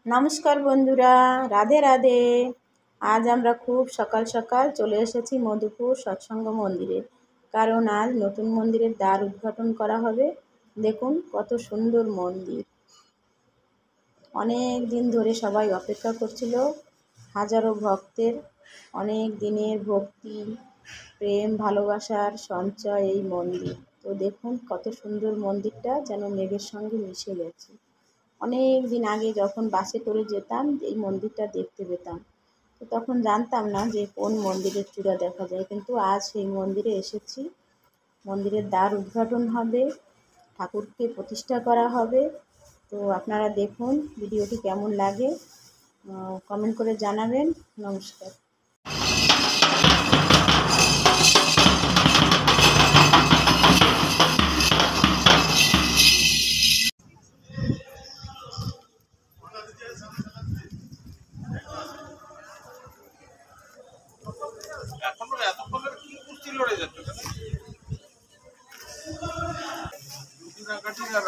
নমস্কার বন্ধুরা, রাধে রাধে। আজ আমরা খুব সকাল সকাল চলে এসেছি মধুপুর সৎসঙ্গ মন্দিরে, কারণ আজ নতুন মন্দিরের দ্বার উদ্ঘাটন করা হবে। দেখুন কত সুন্দর মন্দির, অনেক দিন ধরে সবাই অপেক্ষা করছিল। হাজারো ভক্তের অনেক দিনের ভক্তি, প্রেম, ভালোবাসার সঞ্চয় এই মন্দির। তো দেখুন কত সুন্দর মন্দিরটা, যেন মেঘের সঙ্গে মিশে গেছে। অনেক দিন আগে যখন বাসে করে যেতাম, এই মন্দিরটা দেখতে পেতাম, তো তখন জানতাম না যে কোন মন্দিরের চূড়া দেখা যায়, কিন্তু আজ সেই মন্দিরে এসেছি। মন্দিরের দ্বার উদ্ঘাটন হবে, ঠাকুরকে প্রতিষ্ঠা করা হবে। তো আপনারা দেখুন ভিডিওটি কেমন লাগে, কমেন্ট করে জানাবেন। নমস্কার।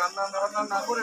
রান্না বান্না না করে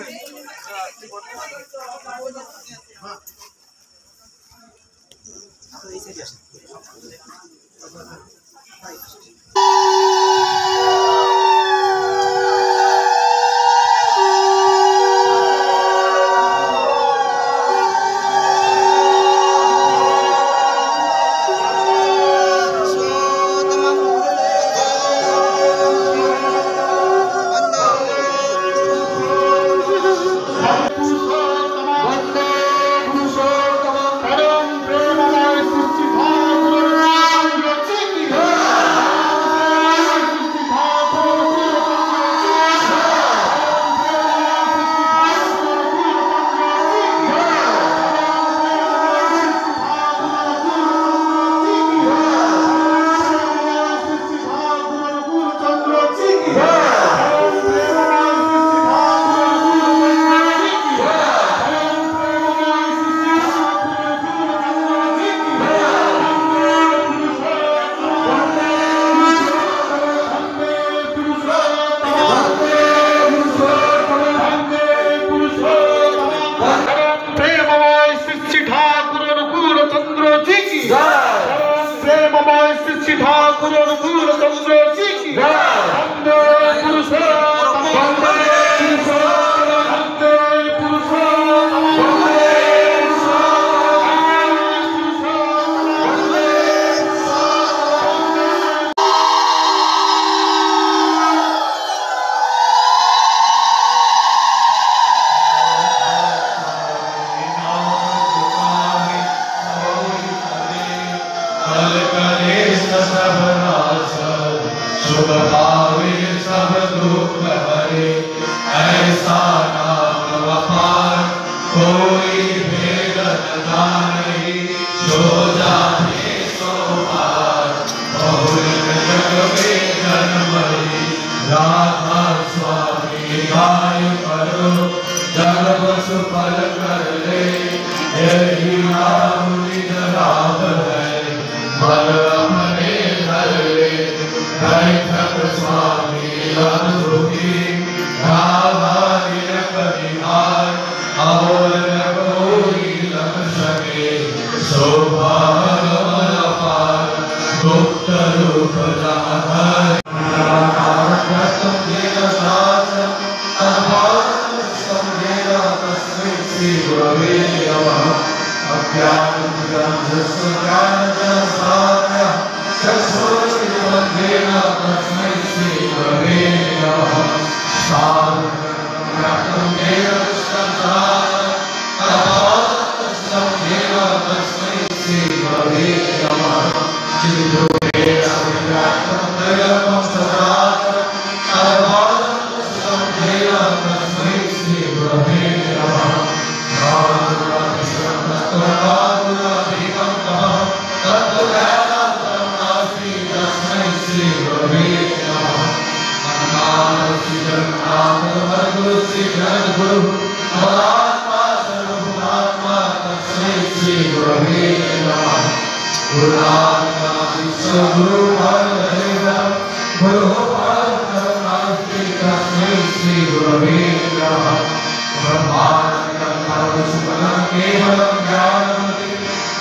केवलं ज्ञानमति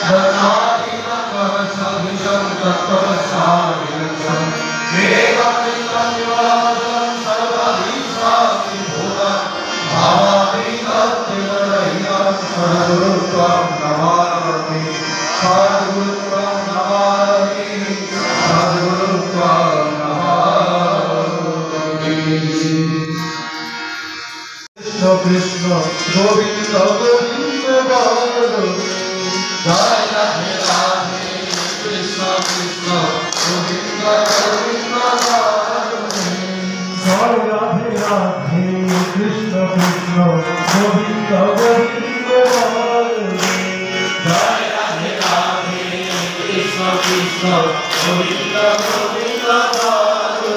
दत्तादिमत्वसद्विषं तत्त्वसारिणं वेदान्तं सर्वविश्वासिभूतं भावादितत्त्वरहितं सद्गुरुत्वं नमामि सद्गुरुत्वं नमामि सद्गुरुत्वं नमामि कृष्ण गोविंद गोविंद बालो जय राधे राधे कृष्ण कृष्ण गोविंद गोविंद बालो जय राधे राधे कृष्ण कृष्ण गोविंद गोविंद बालो जय राधे राधे कृष्ण कृष्ण गोविंद गोविंद बालो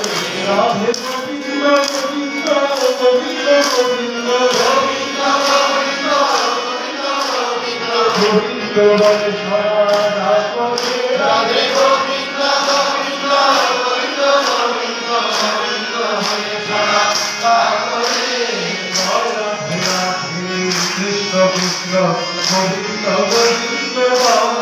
राधे गोविंद गोविंद गोविंद गोविंद गोविंद राधे गोविंद गोविंद गोविंद गोविंद कृष्ण कृष्ण गोविंद गोविंद